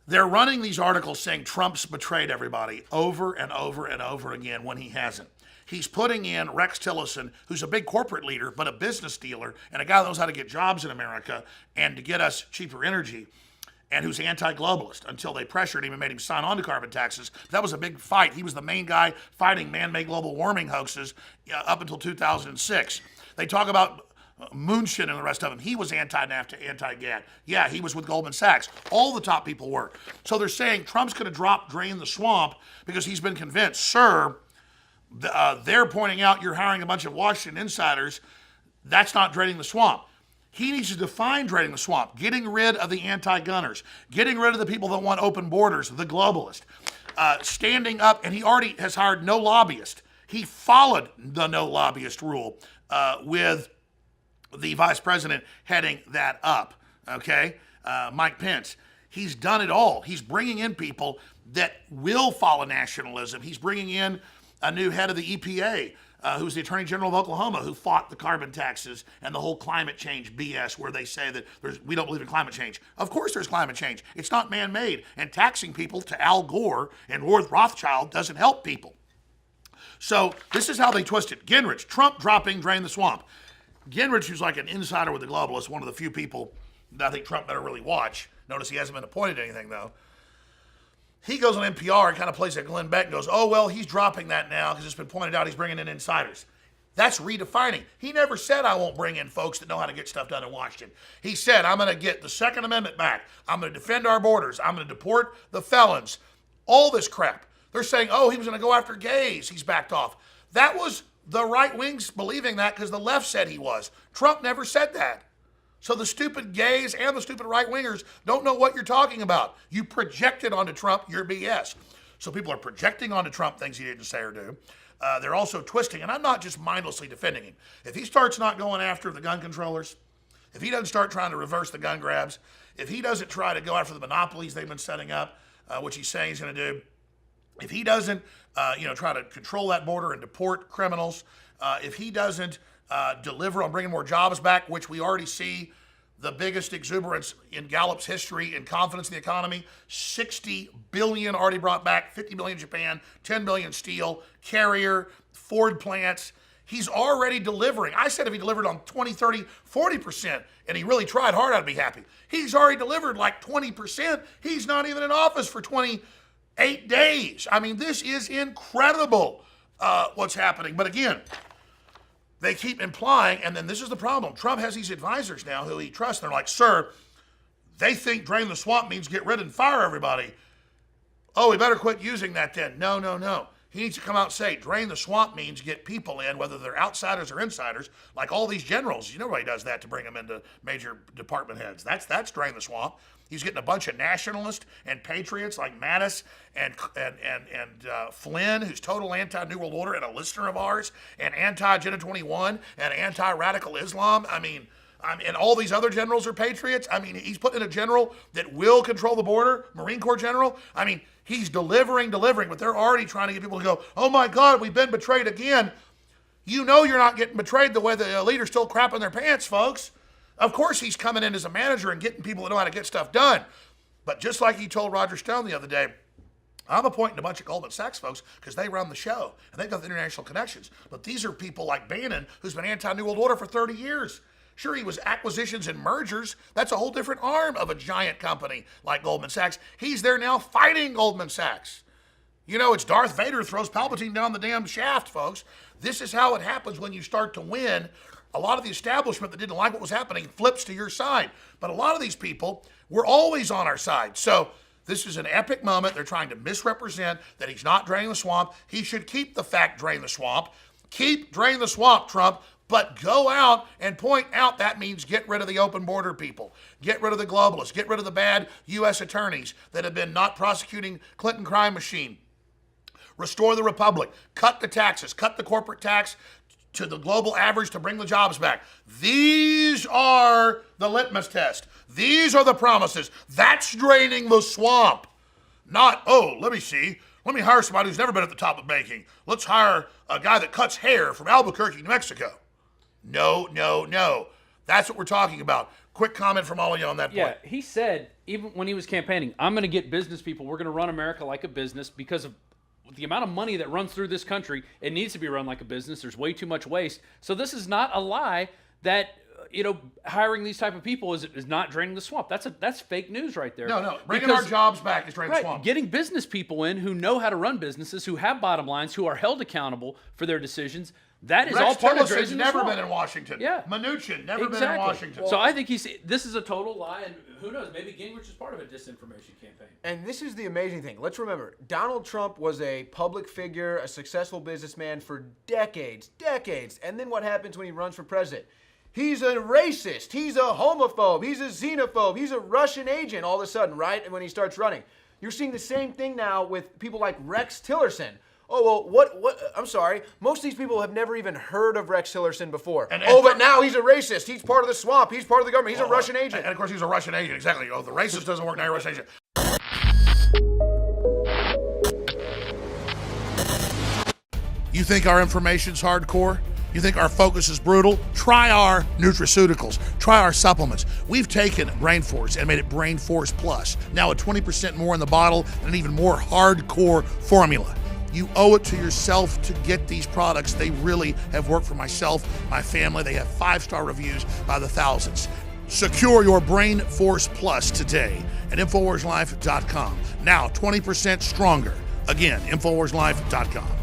They're running these articles saying Trump's betrayed everybody over and over and over again when he hasn't. He's putting in Rex Tillerson, who's a big corporate leader, but a business dealer, and a guy that knows how to get jobs in America and to get us cheaper energy, and who's anti-globalist until they pressured him and made him sign on to carbon taxes. That was a big fight. He was the main guy fighting man-made global warming hoaxes up until 2006. They talk about Moonshin and the rest of them. He was anti-NAFTA, anti-GATT. Yeah, he was with Goldman Sachs. All the top people were. So they're saying Trump's going to drain the swamp because he's been convinced. Sir, they're pointing out you're hiring a bunch of Washington insiders. That's not draining the swamp. He needs to define draining the swamp, getting rid of the anti-gunners, getting rid of the people that want open borders, the globalists, standing up, and he already has hired no lobbyist. He followed the no lobbyist rule with the vice president heading that up, okay? Mike Pence. He's done it all. He's bringing in people that will follow nationalism. He's bringing in a new head of the EPA, who's the Attorney General of Oklahoma, who fought the carbon taxes and the whole climate change BS where they say that we don't believe in climate change. Of course there's climate change. It's not man-made. And taxing people to Al Gore and Lord Rothschild doesn't help people. So this is how they twist it. Gingrich, Trump dropping, drain the swamp. Gingrich, who's like an insider with the globalists, one of the few people that I think Trump better really watch. Notice he hasn't been appointed to anything, though. He goes on NPR and kind of plays like Glenn Beck and goes, oh, well, he's dropping that now because it's been pointed out he's bringing in insiders. That's redefining. He never said I won't bring in folks that know how to get stuff done in Washington. He said I'm going to get the Second Amendment back. I'm going to defend our borders. I'm going to deport the felons. All this crap. They're saying, oh, he was going to go after gays. He's backed off. That was the right wings believing that because the left said he was. Trump never said that. So the stupid gays and the stupid right wingers don't know what you're talking about. You projected onto Trump your BS. So people are projecting onto Trump things he didn't say or do. They're also twisting, and I'm not just mindlessly defending him. If he starts not going after the gun controllers, if he doesn't start trying to reverse the gun grabs, if he doesn't try to go after the monopolies they've been setting up, which he's saying he's going to do, if he doesn't, try to control that border and deport criminals, if he doesn't deliver on bringing more jobs back, which we already see the biggest exuberance in Gallup's history in confidence in the economy, 60 billion already brought back, 50 billion Japan, 10 billion steel, Carrier, Ford plants. He's already delivering. I said if he delivered on 20, 30, 40%, and he really tried hard, I'd be happy. He's already delivered like 20%. He's not even in office for 28 days. I mean, this is incredible what's happening. But again, they keep implying, and then this is the problem. Trump has these advisors now who he trusts. They're like, sir, they think drain the swamp means get rid and fire everybody. Oh, we better quit using that then. No. He needs to come out and say, drain the swamp means get people in, whether they're outsiders or insiders, like all these generals. You know why he does that to bring them into major department heads. That's drain the swamp. He's getting a bunch of nationalists and patriots like Mattis and Flynn, who's total anti-New World Order and a listener of ours, and anti-Agenda 21 and anti-radical Islam. I mean, and all these other generals are patriots. I mean, he's putting in a general that will control the border, Marine Corps general. I mean, he's delivering, but they're already trying to get people to go, oh my God, we've been betrayed again. You know you're not getting betrayed the way the leader's still crapping their pants, folks. Of course he's coming in as a manager and getting people that know how to get stuff done. But just like he told Roger Stone the other day, I'm appointing a bunch of Goldman Sachs folks because they run the show and they've got the international connections. But these are people like Bannon, who's been anti-New World Order for 30 years. Sure, he was acquisitions and mergers. That's a whole different arm of a giant company like Goldman Sachs. He's there now fighting Goldman Sachs. You know, it's Darth Vader throws Palpatine down the damn shaft, folks. This is how it happens when you start to win. A lot of the establishment that didn't like what was happening flips to your side. But a lot of these people were always on our side. So this is an epic moment. They're trying to misrepresent that he's not draining the swamp. He should keep the fact drain the swamp. Keep drain the swamp, Trump. But go out and point out that means get rid of the open border people. Get rid of the globalists. Get rid of the bad U.S. attorneys that have been not prosecuting Clinton crime machine. Restore the republic. Cut the taxes. Cut the corporate tax to the global average to bring the jobs back. These are the litmus test. These are the promises. That's draining the swamp. Not, oh, let me see. Let me hire somebody who's never been at the top of banking. Let's hire a guy that cuts hair from Albuquerque, New Mexico. No. That's what we're talking about. Quick comment from all of you on that point. Yeah, he said, even when he was campaigning, I'm going to get business people. We're going to run America like a business because of the amount of money that runs through this country. It needs to be run like a business. There's way too much waste. So this is not a lie that, hiring these type of people is not draining the swamp. That's fake news right there. No. Bringing our jobs back is draining the swamp. Getting business people in who know how to run businesses, who have bottom lines, who are held accountable for their decisions. That is Rex all part of Tillerson's draining never the swamp. been in Washington. Yeah. Mnuchin, never been in Washington. So I think this is a total lie, and who knows, maybe Gingrich is part of a disinformation campaign. And this is the amazing thing. Let's remember, Donald Trump was a public figure, a successful businessman for decades. And then what happens when he runs for president? He's a racist. He's a homophobe. He's a xenophobe. He's a Russian agent all of a sudden, right? And when he starts running. You're seeing the same thing now with people like Rex Tillerson. Oh, well, what? I'm sorry. Most of these people have never even heard of Rex Tillerson before. But now he's a racist. He's part of the swamp. He's part of the government. He's a Russian agent. And, of course, he's a Russian agent. Exactly. Oh, the racist doesn't work now. You're a Russian agent. You think our information's hardcore? You think our focus is brutal? Try our nutraceuticals. Try our supplements. We've taken Brain Force and made it Brain Force Plus. Now with 20% more in the bottle and an even more hardcore formula. You owe it to yourself to get these products. They really have worked for myself, my family. They have 5-star reviews by the thousands. Secure your Brain Force Plus today at InfoWarsLife.com. Now 20% stronger. Again, InfoWarsLife.com.